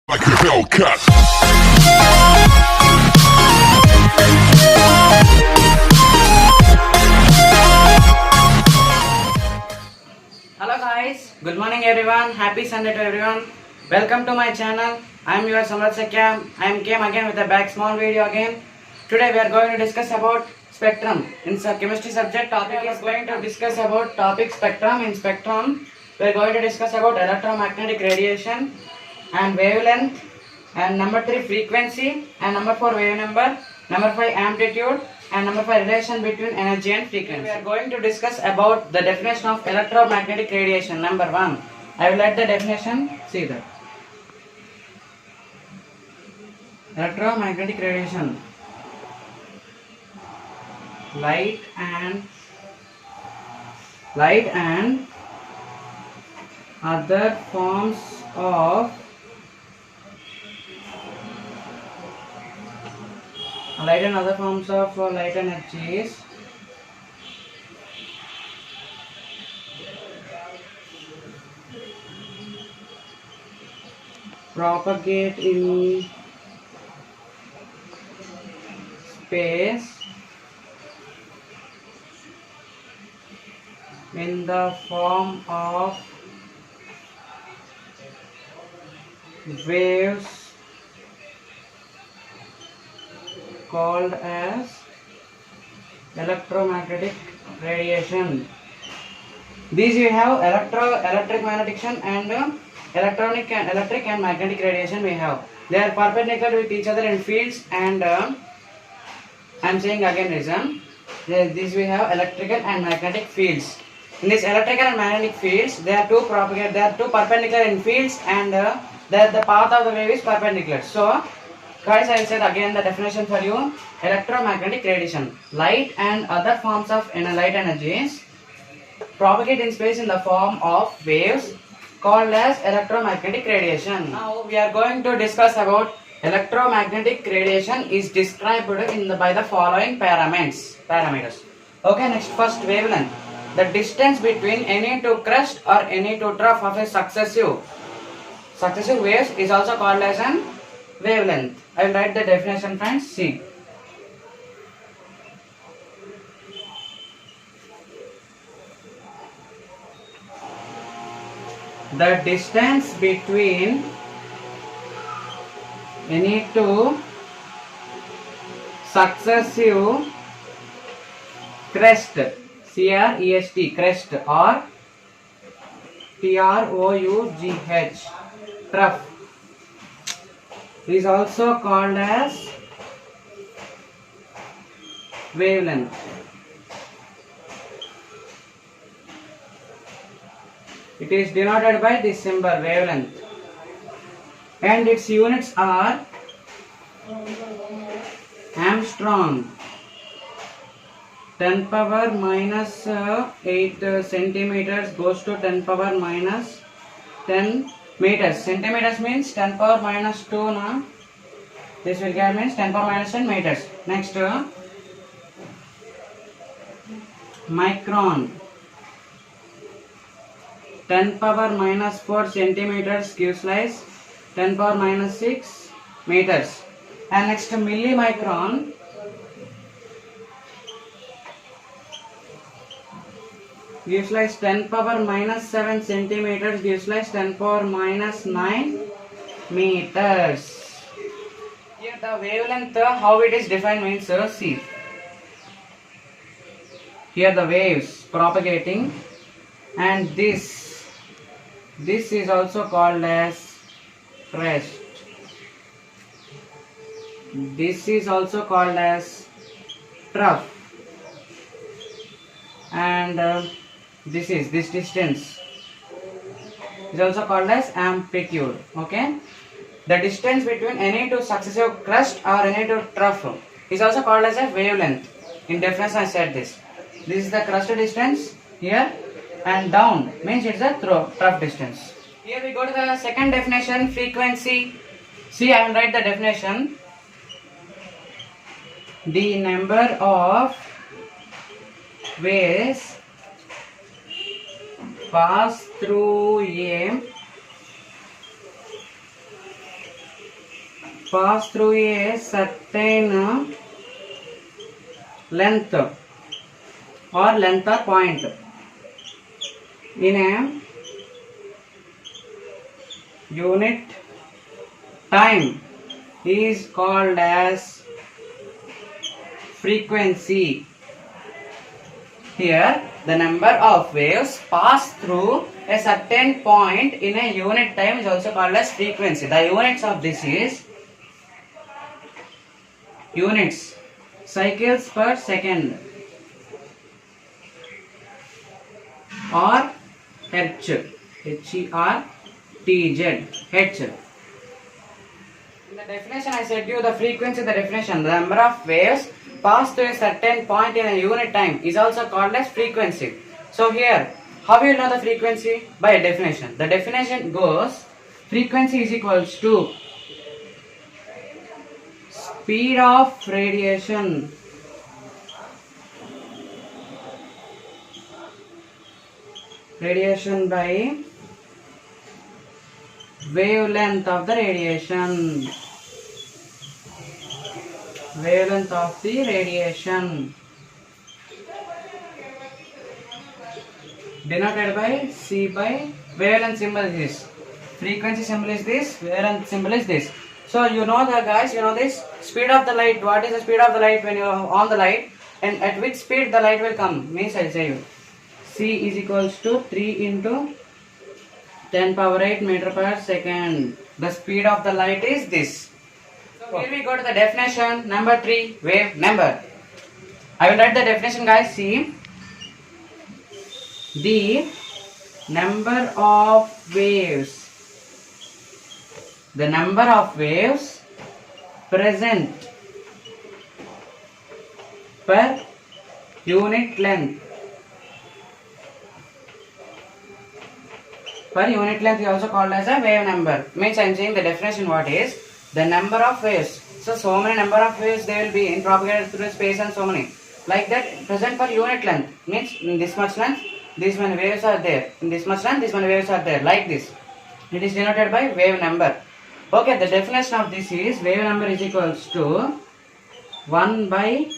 like a Hellcat. Hello guys, good morning everyone, happy Sunday to everyone. Welcome to my channel. I am your Samrat Sakya. I am came again with a back small video again. Today we are going to discuss about spectrum. In chemistry subject topic is going to discuss about topic spectrum. In spectrum we are going to discuss about electromagnetic radiation and wavelength and number 3 frequency and number 4 wave number, number 5 amplitude and number 5 relation between energy and frequency. We are going to discuss about the definition of electromagnetic radiation. Number 1, I will let the definition, see that. Electromagnetic radiation, light and other forms of light energies propagate in space in the form of waves called as electromagnetic radiation. These we have electric magnetic and electronic and electric and magnetic radiation we have. They are perpendicular with each other in fields and I am saying again reason. These we have electrical and magnetic fields. In this electrical and magnetic fields, they are two perpendicular in fields and the path of the wave is perpendicular. So guys, I said again the definition for you. Electromagnetic radiation, light and other forms of light energies propagate in space in the form of waves called as electromagnetic radiation. Now we are going to discuss about electromagnetic radiation is described by the following parameters. Okay, next first wavelength. The distance between any two crest or any two trough of a successive waves is also called as an wavelength. I will write the definition, friends. See. The distance between any two successive crest, C-R-E-S-T, crest or T-R-O-U-G-H, trough, is also called as wavelength. It is denoted by this symbol wavelength and its units are Armstrong, 10 power minus 8 centimeters goes to 10 power minus 10 meters. Centimeters means 10 power minus 2 na. This will get means 10 power minus 10 meters. Next micron, 10 power minus 4 centimeters gives rise 10 power minus 6 meters. And next millimicron, gives rise 10 power minus 7 centimeters gives rise 10 power minus 9 meters. Here the wavelength, how it is defined means, see. Here the waves propagating and this is also called as crest. This is also called as trough and this distance is also called as amplitude. Okay, the distance between any two successive crest or any two trough is also called as a wavelength. In definition I said this is the crest distance here and down means it's a trough distance. Here we go to the second definition, frequency. See, I will write the definition. The number of waves pass through a pass through a certain length or point in a unit time is called as frequency. Here the number of waves pass through a certain point in a unit time is also called as frequency. The units of this is units, cycles per second, or hertz, H-E-R-T-Z, hertz. In the definition I said you the frequency, the definition, the number of waves pass through a certain point in a unit time is also called as frequency. So here, how you know the frequency? By a definition. The definition goes, frequency is equals to speed of radiation by wavelength of the radiation. Wavelength of the radiation denoted by C by wavelength symbol is this. Frequency symbol is this. Wavelength symbol is this. So you know the guys, you know this speed of the light. What is the speed of the light when you are on the light, and at which speed the light will come? Means I'll say you. C is equals to 3 into 10 power 8 meter per second. The speed of the light is this. So here we go to the definition. Number 3, wave number. I will write the definition, guys. See, the number of waves. The number of waves present per unit length. Per unit length is also called as a wave number. Means I am saying the definition what is the number of waves. So many number of waves they will be in propagated through space and so many. Like that present per unit length. Means in this much length, these many waves are there. In this much length, these many waves are there. Like this. It is denoted by wave number. Okay, the definition of this is wave number is equals to 1 by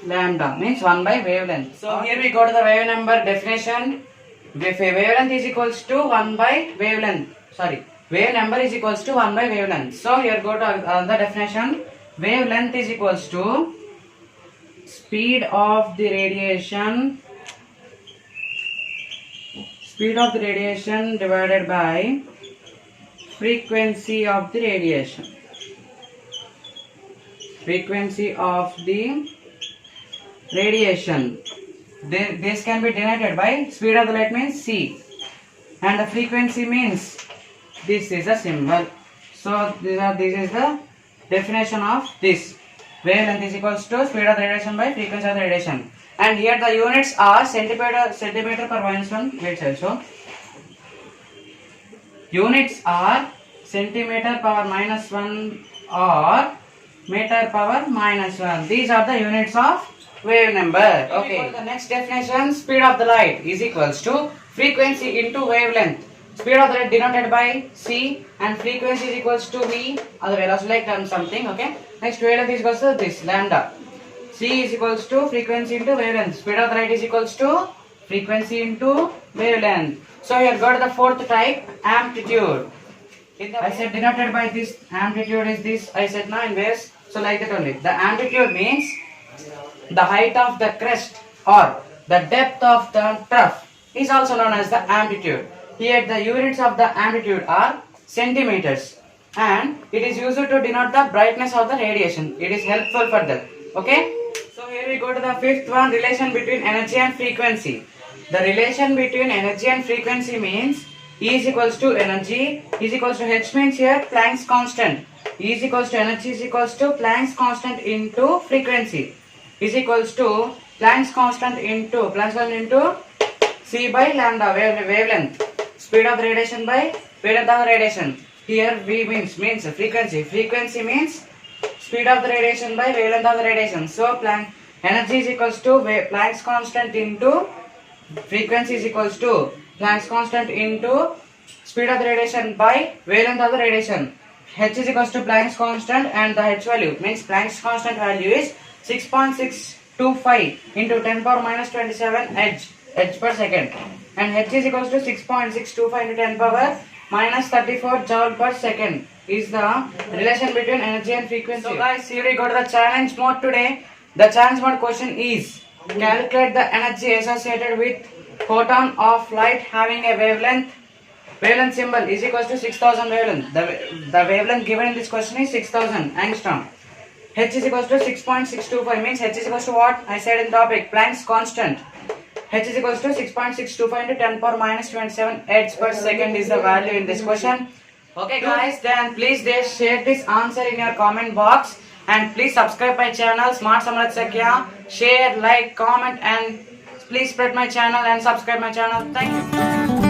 lambda. Means 1 by wavelength. So here we go to the wave number definition. Wavelength is equals to 1 by wavelength. Wave number is equals to 1 by wavelength. So here go to the definition. Wavelength is equals to speed of the radiation. Speed of the radiation divided by frequency of the radiation. Frequency of the radiation. This can be denoted by speed of the light means C, and the frequency means this is a symbol. So this is the definition of this. Wavelength is equals to speed of the radiation by frequency of the radiation. And here the units are centimeter per minus 1. Wait, also units are centimeter power minus 1 or meter power minus 1. These are the units of wave number. Okay. The next definition, speed of the light is equals to frequency into wavelength. Speed of the light denoted by C and frequency is equals to V. Otherwise, like something. Okay. Next, wavelength is equals to this lambda. C is equals to frequency into wavelength. Speed of the light is equals to frequency into wavelength. So here go to the fourth type, amplitude. I said denoted by this amplitude is this. I said now in waves. So like that only. The amplitude means the height of the crest or the depth of the trough is also known as the amplitude. Here the units of the amplitude are centimeters, and it is used to denote the brightness of the radiation. It is helpful for that. Okay. So here we go to the fifth one, relation between energy and frequency. The relation between energy and frequency means E is equals to energy is equals to H means here Planck's constant. E is equals to energy is equals to Planck's constant into frequency is equals to Planck's constant into C by lambda wavelength. Speed of the radiation by wavelength of the radiation. Here V means frequency. Frequency means speed of the radiation by wavelength of the radiation. So Planck energy is equals to Planck's constant into frequency is equals to Planck's constant into speed of the radiation by wavelength of the radiation. H is equals to Planck's constant and the H value means Planck's constant value is 6.625 into 10 power minus 27 H per second, and H is equals to 6.625 into 10 power minus 34 joule per second is the relation between energy and frequency. So guys, here we go to the challenge mode today. The challenge mode question is calculate the energy associated with photon of light having a wavelength symbol is equals to 6000 wavelength. The wavelength given in this question is 6000 angstrom. H is equals to 6.625 means H is equals to what? I said in topic, Planck's constant. H is equals to 6.625 into 10 power minus 27 H per second is the value in this question. Okay guys, then please share this answer in your comment box and please subscribe my channel Smart Samrat Sakya. Share, like, comment and please spread my channel and subscribe my channel. Thank you.